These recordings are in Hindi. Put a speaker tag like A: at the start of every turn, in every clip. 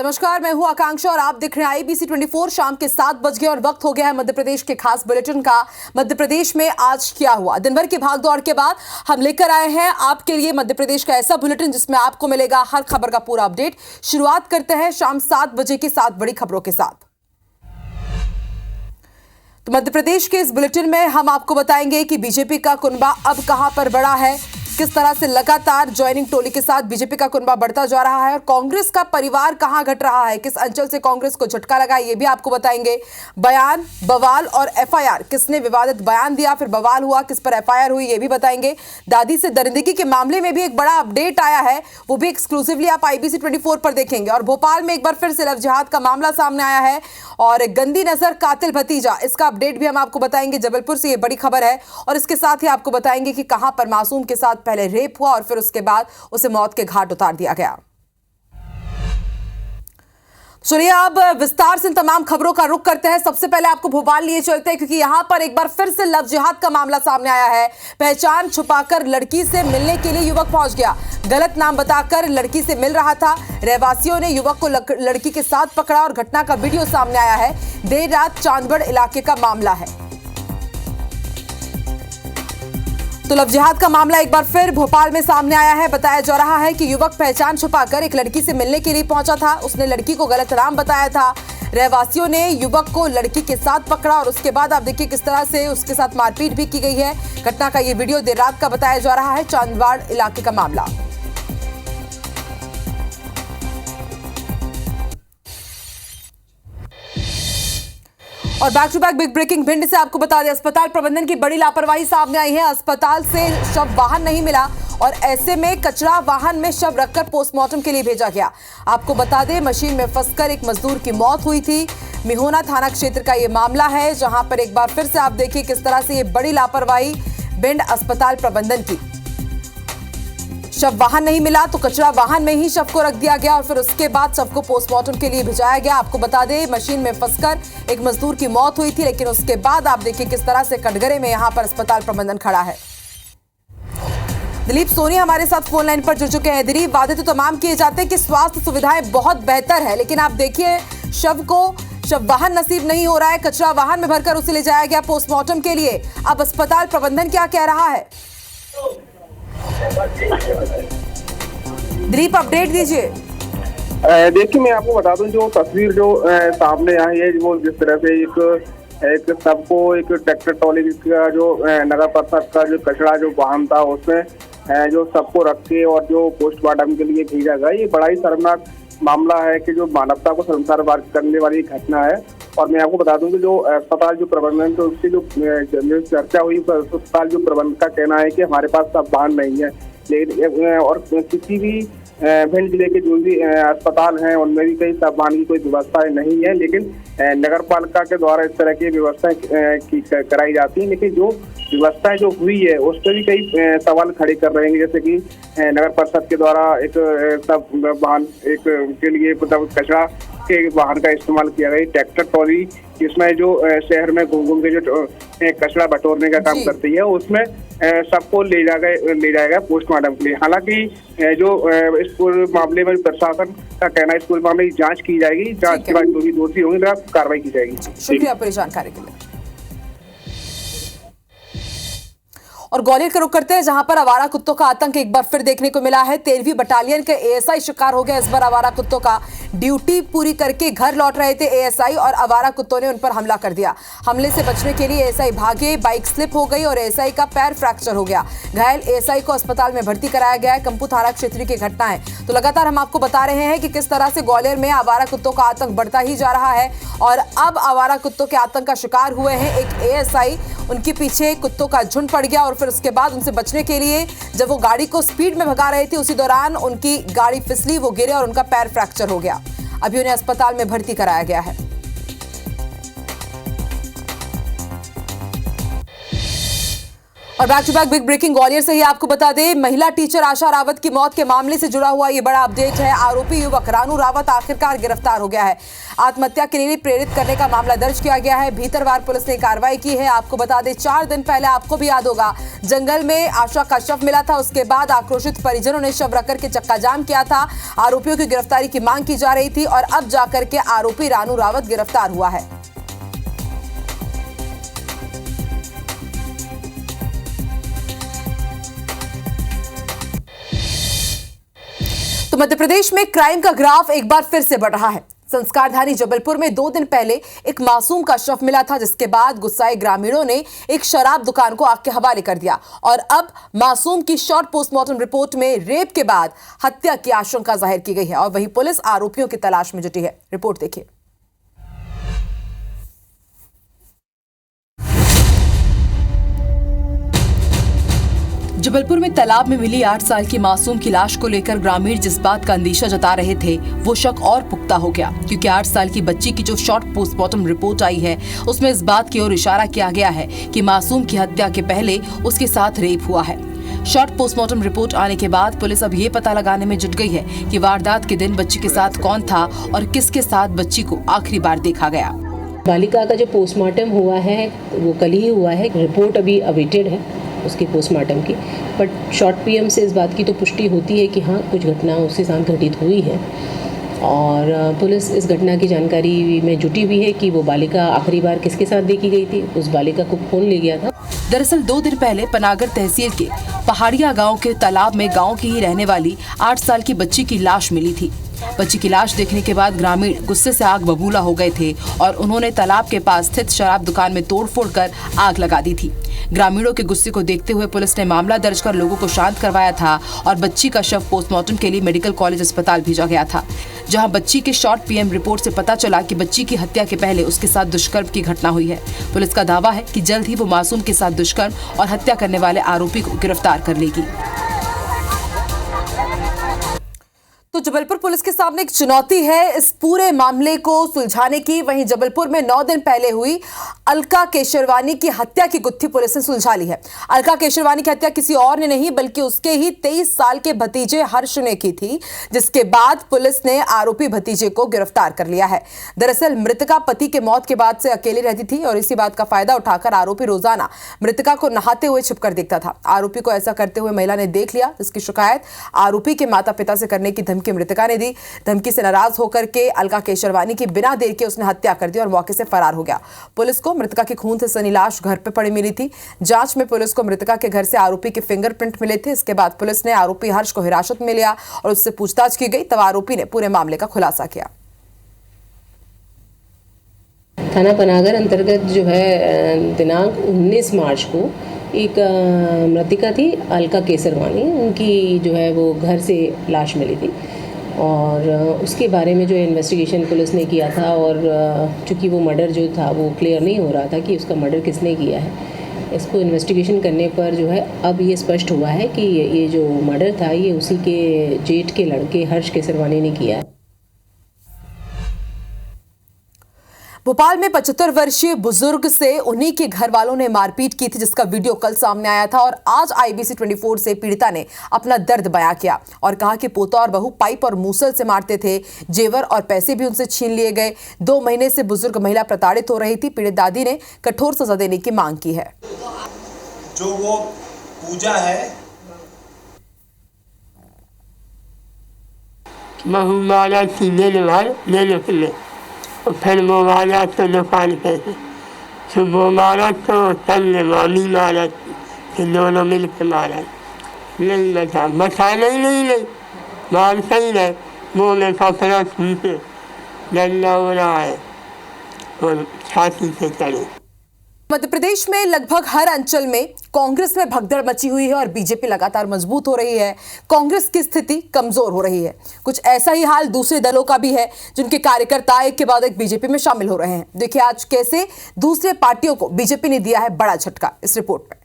A: नमस्कार, मैं हूं आकांक्षा और आप देख रहे हैं IBC 24। शाम के 7 बज गए और वक्त हो गया है मध्य प्रदेश के खास बुलेटिन का। मध्य प्रदेश में आज क्या हुआ, दिन भर की भागदौड़ के बाद हम लेकर आए हैं आपके लिए मध्य प्रदेश का ऐसा बुलेटिन जिसमें आपको मिलेगा हर खबर का पूरा अपडेट। शुरुआत करते हैं शाम 7 बजे की 7 बड़ी खबरों के साथ। तो मध्य प्रदेश के इस बुलेटिन में हम आपको बताएंगे कि बीजेपी का कुनबा अब कहां पर बढ़ा है, किस तरह से लगातार ज्वाइनिंग टोली के साथ बीजेपी का कुनबा बढ़ता जा रहा है और कांग्रेस का परिवार कहां घट रहा है, किस अंचल से कांग्रेस को झटका लगा ये भी आपको बताएंगे। बयान, बवाल और FIR, किसने विवादित बयान दिया फिर बवाल हुआ, किस पर FIR हुई ये भी बताएंगे। दादी से दरिंदगी के मामले में भी एक बड़ा अपडेट आया है, वो भी एक्सक्लूसिवली आप IBC 24 पर देखेंगे। और भोपाल में एक बार फिर से लव जिहाद का मामला सामने आया है और गंदी नजर कातिल भतीजा, इसका अपडेट भी हम आपको बताएंगे। जबलपुर से ये बड़ी खबर है और इसके साथ ही आपको बताएंगे कि कहां पर मासूम के साथ पहले रेप हुआ और फिर उसके बाद उसे मौत के घाट उतार दिया गया। चलिए अब विस्तार से तमाम खबरों का रुख करते हैं। सबसे पहले आपको भोपाल लिए चलते हैं क्योंकि यहां पर एक बार फिर से लव जिहाद का मामला सामने आया है। पहचान छुपाकर लड़की से मिलने के लिए युवक पहुंच गया, गलत नाम बताकर लड़की से मिल रहा था। रहवासियों ने युवक को लड़की के साथ पकड़ा और घटना का वीडियो सामने आया है। देर रात चांदगढ़ इलाके का मामला है। तो लव जिहाद का मामला एक बार फिर भोपाल में सामने आया है। बताया जा रहा है कि युवक पहचान छुपाकर एक लड़की से मिलने के लिए पहुंचा था, उसने लड़की को गलत नाम बताया था। रहवासियों ने युवक को लड़की के साथ पकड़ा और उसके बाद आप देखिए किस तरह से उसके साथ मारपीट भी की गई है। घटना का ये वीडियो देर रात का बताया जा रहा है, चांदवाड़ इलाके का मामला। और back to back big breaking Bhind से आपको बता दें, अस्पताल प्रबंधन की बड़ी लापरवाही सामने आई है। अस्पताल से शव वाहन नहीं मिला और ऐसे में कचरा वाहन में शव रखकर पोस्टमार्टम के लिए भेजा गया। आपको बता दें मशीन में फंसकर एक मजदूर की मौत हुई थी। मिहोना थाना क्षेत्र का ये मामला है जहां पर एक बार फिर से आप देखिए किस तरह से ये बड़ी लापरवाही भिंड अस्पताल प्रबंधन की। शव वाहन नहीं मिला तो कचरा वाहन में ही शव को रख दिया गया और फिर उसके बाद शव को पोस्टमार्टम के लिए भिजाया गया। आपको बता दें मशीन में फंसकर एक मजदूर की मौत हुई थी, लेकिन उसके बाद आप देखिए किस तरह से कटघरे में यहां पर अस्पताल प्रबंधन खड़ा है। दिलीप सोनी हमारे साथ फोन लाइन पर जुड़ चुके हैं। दिलीप, वादे तो तमाम किए जाते हैं कि स्वास्थ्य सुविधाएं बहुत बेहतर है, लेकिन आप देखिए शव वाहन नसीब नहीं हो रहा है, कचरा वाहन में भरकर उसे ले जाया गया पोस्टमार्टम के लिए। अब अस्पताल प्रबंधन क्या कह रहा है, दिलीप अपडेट दीजिए।
B: देखिए मैं आपको बता दूं, जो तस्वीर जो सामने आई है वो जिस तरह से एक सबको एक ट्रैक्टर ट्रॉली का जो नगर परिषद का जो कचरा जो वाहन था उसमें जो सबको रख के और जो पोस्टमार्टम के लिए भेजा गया, ये बड़ा ही शर्मनाक मामला है कि जो मानवता को शर्मसार करने वाली घटना है। और मैं आपको बता दूं कि जो अस्पताल जो प्रबंधन तो उसकी जो चर्चा हुई, अस्पताल जो प्रबंधन का कहना है कि हमारे पास सब वाहन नहीं है, लेकिन और किसी भी भिंड जिले के जो भी अस्पताल हैं उनमें भी कई सब वाहन की कोई व्यवस्थाएं नहीं है, लेकिन नगर पालिका के द्वारा इस तरह की व्यवस्थाएं कराई जाती हैं। लेकिन जो व्यवस्थाएं जो हुई है उस पर भी कई सवाल खड़े कर रहे हैं, जैसे कि नगर परिषद के द्वारा एक सब वाहन एक के लिए मतलब कचरा के वाहन का इस्तेमाल किया गया, ट्रैक्टर ट्रॉली जिसमें जो शहर में घूम घूम के जो कचरा बटोरने का काम करती है उसमें सबको ले जाएगा पोस्टमार्टम के लिए। हालांकि जो इस पूरे मामले में प्रशासन का कहना है इस पूरे मामले की जांच की जाएगी, जांच के बाद जो भी दोषी होंगे कार्रवाई की जाएगी।
A: शुक्रिया पूरी जानकारी के लिए। और ग्वालियर का रुख करते हैं जहां पर आवारा कुत्तों का आतंक एक बार फिर देखने को मिला है। 13वीं बटालियन के ASI शिकार हो गया इस बार आवारा कुत्तों का। ड्यूटी पूरी करके घर लौट रहे थे ASI और आवारा कुत्तों ने उन पर हमला कर दिया। हमले से बचने के लिए ASI भागे, बाइक स्लिप हो गई और ASI का पैर फ्रैक्चर हो गया। घायल ASI को अस्पताल में भर्ती कराया गया है। कंपू थाना क्षेत्र की घटना है। तो लगातार हम आपको बता रहे हैं कि किस तरह से ग्वालियर में आवारा कुत्तों का आतंक बढ़ता ही जा रहा है और अब आवारा कुत्तों के आतंक का शिकार हुए हैं एक ASI। उनके पीछे कुत्तों का झुंड पड़ गया और फिर उसके बाद उनसे बचने के लिए जब वो गाड़ी को स्पीड में भगा रहे थे उसी दौरान उनकी गाड़ी फिसली, वो गिरे और उनका पैर फ्रैक्चर हो गया। अभी उन्हें अस्पताल में भर्ती कराया गया है। और back to back big breaking Gwalior से ही आपको बता दें, महिला टीचर आशा रावत की मौत के मामले से जुड़ा हुआ ये बड़ा अपडेट है। आरोपी युवक रानू रावत आखिरकार गिरफ्तार हो गया है। आत्महत्या के लिए प्रेरित करने का मामला दर्ज किया गया है। भीतरवार पुलिस ने कार्रवाई की है। आपको बता दें, 4 दिन पहले आपको भी याद होगा, जंगल में आशा का शव मिला था। उसके बाद आक्रोशित परिजनों ने शव रखकर के चक्का जाम किया था। आरोपियों की गिरफ्तारी की मांग की जा रही थी और अब जाकर के आरोपी रानू रावत गिरफ्तार हुआ है। तो मध्य प्रदेश में क्राइम का ग्राफ एक बार फिर से बढ़ रहा है। संस्कारधानी जबलपुर में 2 दिन पहले एक मासूम का शव मिला था, जिसके बाद गुस्साए ग्रामीणों ने एक शराब दुकान को आग के हवाले कर दिया और अब मासूम की शॉर्ट पोस्टमार्टम रिपोर्ट में रेप के बाद हत्या की आशंका जाहिर की गई है और वहीं पुलिस आरोपियों की तलाश में जुटी है। रिपोर्ट देखिए। जबलपुर में तालाब में मिली 8 साल की मासूम की लाश को लेकर ग्रामीण जिस बात का अंदेशा जता रहे थे, वो शक और पुख्ता हो गया, क्योंकि 8 साल की बच्ची की जो शॉर्ट पोस्टमार्टम रिपोर्ट आई है, उसमें इस बात की ओर इशारा किया गया है कि मासूम की हत्या के पहले उसके साथ रेप हुआ है। शॉर्ट पोस्टमार्टम रिपोर्ट आने के बाद पुलिस अब ये पता लगाने में जुट गई है कि वारदात के दिन बच्ची के साथ कौन था और किसके साथ बच्ची को आखिरी बार देखा गया।
C: बालिका का जो पोस्टमार्टम हुआ है वो कल ही हुआ है। रिपोर्ट अभी अवेटेड है उसकी पोस्टमार्टम की, बट शॉर्ट पीएम से इस बात की तो पुष्टि होती है कि हाँ, कुछ घटना उसके साथ घटित हुई है और पुलिस इस घटना की जानकारी में जुटी हुई है कि वो बालिका आखिरी बार किसके साथ देखी गई थी। उस बालिका को कौन ले गया था।
A: दरअसल 2 दिन पहले पनागर तहसील के पहाड़िया गांव के तालाब में गांव की ही रहने वाली 8 साल की बच्ची की लाश मिली थी। बच्ची की लाश देखने के बाद ग्रामीण गुस्से से आग बबूला हो गए थे और उन्होंने तालाब के पास स्थित शराब दुकान में तोड़फोड़ कर आग लगा दी थी। ग्रामीणों के गुस्से को देखते हुए पुलिस ने मामला दर्ज कर लोगों को शांत करवाया था और बच्ची का शव पोस्टमार्टम के लिए मेडिकल कॉलेज अस्पताल भेजा गया था, जहां बच्ची के शॉर्ट पीएम रिपोर्ट से पता चला कि बच्ची की हत्या के पहले उसके साथ दुष्कर्म की घटना हुई है। पुलिस का दावा है कि जल्द ही वो मासूम के साथ दुष्कर्म और हत्या करने वाले आरोपी को गिरफ्तार कर लेगी। तो जबलपुर पुलिस के सामने एक चुनौती है इस पूरे मामले को सुलझाने की। वहीं जबलपुर में 9 दिन पहले हुई अलका केशरवानी की हत्या की गुत्थी पुलिस ने सुलझा ली है। अलका केशरवानी की हत्या किसी और ने नहीं बल्कि उसके ही 23 साल के भतीजे हर्ष ने की थी, जिसके बाद पुलिस ने आरोपी भतीजे को गिरफ्तार कर लिया है। दरअसल मृतका पति के मौत के बाद से अकेली रहती थी और इसी बात का फायदा उठाकर आरोपी रोजाना मृतका को नहाते हुए छिपकर देखता था। आरोपी को ऐसा करते हुए महिला ने देख लिया, जिसकी शिकायत आरोपी के माता पिता से करने की धमकी मृतका ने दी। धमकी से नाराज होकर के अलका केशरवानी की बिना देर के उसने हत्या कर दी और मौके से फरार हो गया। पुलिस को मृतका की खून से सनी लाश घर पे पड़ी मिली थी। जांच में पुलिस को मृतका के घर से आरोपी के फिंगरप्रिंट मिले थे। इसके बाद पुलिस ने आरोपी हर्ष को हिरासत में लिया और उससे पूछताछ की गई। तब आरोपी ने पूरे मामले का खुलासा किया।
C: थाना पनागर अंतर्गत जो है दिनांक 19 मार्च को एक मृतिका थी अलका केसरवानी, उनकी जो है वो घर से लाश मिली थी और उसके बारे में जो इन्वेस्टिगेशन पुलिस ने किया था और चूँकि वो मर्डर जो था वो क्लियर नहीं हो रहा था कि उसका मर्डर किसने किया है। इसको इन्वेस्टिगेशन करने पर जो है अब ये स्पष्ट हुआ है कि ये जो मर्डर था ये उसी के जेठ के लड़के हर्ष केसरवानी ने किया है।
A: भोपाल में 75 वर्षीय बुजुर्ग से उन्हीं के घर वालों ने मारपीट की थी, जिसका वीडियो कल सामने आया था और आज IBC 24 से पीड़िता ने अपना दर्द बयां किया और कहा कि पोता और बहू पाइप और मूसल से मारते थे। जेवर और पैसे भी उनसे छीन लिए गए। 2 महीने से बुजुर्ग महिला प्रताड़ित हो रही थी। पीड़ित दादी ने कठोर सजा देने की मांग की है।
D: जो वो पूजा है
E: फिर वो मारा तो दुकान पे सुबह मारा तो तब मामी मारा, फिर दोनों मिल के मारा। नहीं बचा नहीं मार सही रहे। वो में कपड़ा छूटे डंडा हो रहा है और छाती से चढ़े।
A: मध्य प्रदेश में लगभग हर अंचल में कांग्रेस में भगदड़ मची हुई है और बीजेपी लगातार मजबूत हो रही है। कांग्रेस की स्थिति कमजोर हो रही है। कुछ ऐसा ही हाल दूसरे दलों का भी है, जिनके कार्यकर्ता एक के बाद एक बीजेपी में शामिल हो रहे हैं। देखिए आज कैसे दूसरे पार्टियों को बीजेपी ने दिया है बड़ा झटका, इस रिपोर्ट में।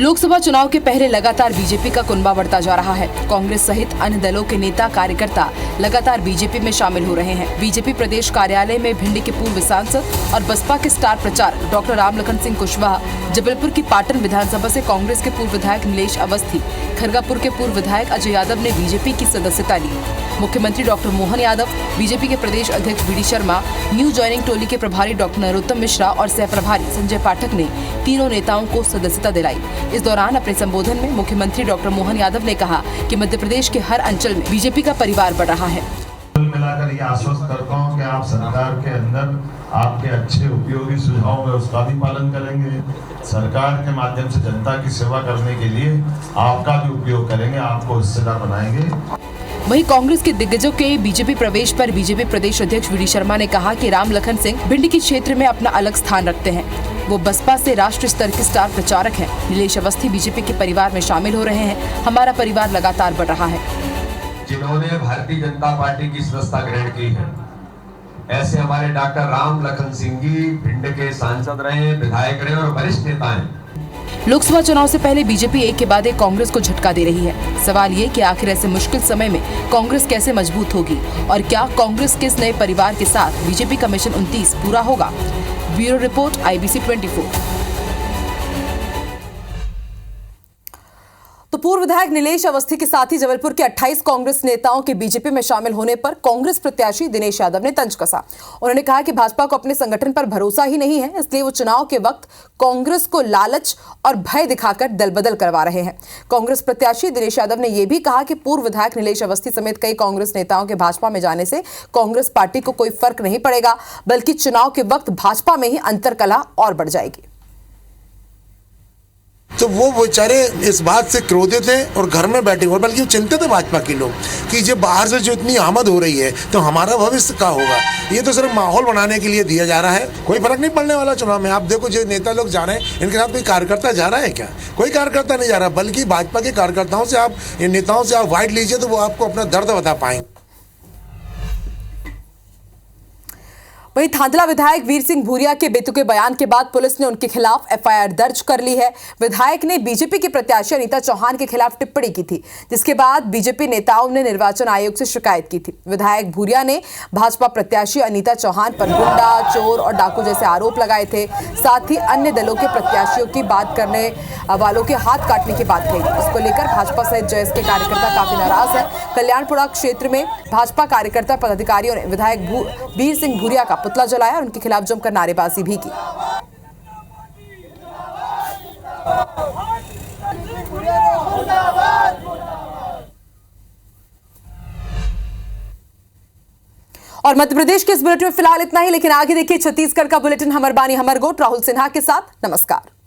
A: लोकसभा चुनाव के पहले लगातार बीजेपी का कुनबा बढ़ता जा रहा है। कांग्रेस सहित अन्य दलों के नेता कार्यकर्ता लगातार बीजेपी में शामिल हो रहे हैं। बीजेपी प्रदेश कार्यालय में भिंडी के पूर्व सांसद और बसपा के स्टार प्रचारक डॉक्टर रामलखन सिंह कुशवाहा, जबलपुर की पाटन विधानसभा से कांग्रेस के पूर्व विधायक नीलेश अवस्थी, खरगापुर के पूर्व विधायक अजय यादव ने बीजेपी की सदस्यता ली। मुख्यमंत्री डॉक्टर मोहन यादव, बीजेपी के प्रदेश अध्यक्ष V D Sharma, new joining टोली के प्रभारी डॉक्टर नरोत्तम मिश्रा और सह प्रभारी संजय पाठक ने तीनों नेताओं को सदस्यता दिलाई। इस दौरान अपने संबोधन में मुख्यमंत्री डॉक्टर मोहन यादव ने कहा कि मध्य प्रदेश के हर अंचल में बीजेपी का परिवार बढ़ रहा है।
F: कुल मिलाकर ये आश्वस्त करता हूं कि आप सरकार के अंदर आपके अच्छे उपयोगी सुझाव में उसका भी पालन करेंगे। सरकार के माध्यम से जनता की सेवा करने के लिए आपका भी उपयोग करेंगे, आपको हिस्सेदार बनाएंगे।
A: वहीं कांग्रेस के दिग्गजों के बीजेपी प्रवेश पर बीजेपी प्रदेश अध्यक्ष वी डी शर्मा ने कहा कि रामलखन सिंह भिंडी के क्षेत्र में अपना अलग स्थान रखते हैं। वो बसपा से राष्ट्रीय स्तर के स्टार प्रचारक हैं। नीलेश अवस्थी बीजेपी के परिवार में शामिल हो रहे हैं। हमारा परिवार लगातार बढ़ रहा है।
G: जिन्होंने भारतीय जनता पार्टी की सदस्यता ग्रहण की है, ऐसे हमारे डॉक्टर रामलखन सिंह जी भिंड के सांसद रहे, विधायक रहे और वरिष्ठ नेता हैं।
A: लोकसभा चुनाव से पहले बीजेपी एक के बाद एक कांग्रेस को झटका दे रही है। सवाल ये कि आखिर ऐसे मुश्किल समय में कांग्रेस कैसे मजबूत होगी और क्या कांग्रेस के इस नए परिवार के साथ बीजेपी का मिशन 29 पूरा होगा। Bureau report IBC 24। तो पूर्व विधायक नीलेश अवस्थी के साथ ही जबलपुर के 28 कांग्रेस नेताओं के बीजेपी में शामिल होने पर कांग्रेस प्रत्याशी दिनेश यादव ने तंज कसा। उन्होंने कहा कि भाजपा को अपने संगठन पर भरोसा ही नहीं है, इसलिए वो चुनाव के वक्त कांग्रेस को लालच और भय दिखाकर दल बदल करवा रहे हैं। कांग्रेस प्रत्याशी दिनेश यादव ने यह भी कहा कि पूर्व विधायक नीलेश अवस्थी समेत कई कांग्रेस नेताओं के भाजपा में जाने से कांग्रेस पार्टी को कोई फर्क नहीं पड़ेगा, बल्कि चुनाव के वक्त भाजपा में ही अंतरकलह और बढ़ जाएगी।
H: तो वो बेचारे इस बात से क्रोधित हैं और घर में बैठे हुए, बल्कि चिंतित है भाजपा के लोग कि जो बाहर से जो इतनी आमद हो रही है तो हमारा भविष्य क्या होगा। ये तो सिर्फ माहौल बनाने के लिए दिया जा रहा है, कोई फर्क नहीं पड़ने वाला चुनाव में। आप देखो जो नेता लोग जा रहे हैं, इनके साथ कोई कार्यकर्ता जा रहा है क्या? कोई कार्यकर्ता नहीं जा रहा, बल्कि भाजपा के कार्यकर्ताओं से आप, इन नेताओं से आप वाइड लीजिए तो वो आपको अपना दर्द बता पाएंगे।
A: वहीं थांदला विधायक वीर सिंह भूरिया के बेतुके बयान के बाद पुलिस ने उनके खिलाफ FIR दर्ज कर ली है। विधायक ने बीजेपी की प्रत्याशी अनीता चौहान के खिलाफ टिप्पणी की थी, जिसके बाद बीजेपी नेताओं ने निर्वाचन आयोग से शिकायत की थी। विधायक भूरिया ने भाजपा प्रत्याशी अनीता चौहान पर गुंडा, चोर और डाकू जैसे आरोप लगाए थे। साथ ही अन्य दलों के प्रत्याशियों की बात करने वालों के हाथ काटने की बात कही। इसको लेकर भाजपा सहित जयस के कार्यकर्ता काफी नाराज है। कल्याणपुरा क्षेत्र में भाजपा कार्यकर्ता पदाधिकारियों ने विधायक वीर सिंह भूरिया का पुतला जलाया और उनके खिलाफ जमकर नारेबाजी भी की। और मध्य प्रदेश के इस बुलेटिन में फिलहाल इतना ही, लेकिन आगे देखिए छत्तीसगढ़ का बुलेटिन हमर बानी हमर गोट राहुल सिन्हा के साथ। नमस्कार।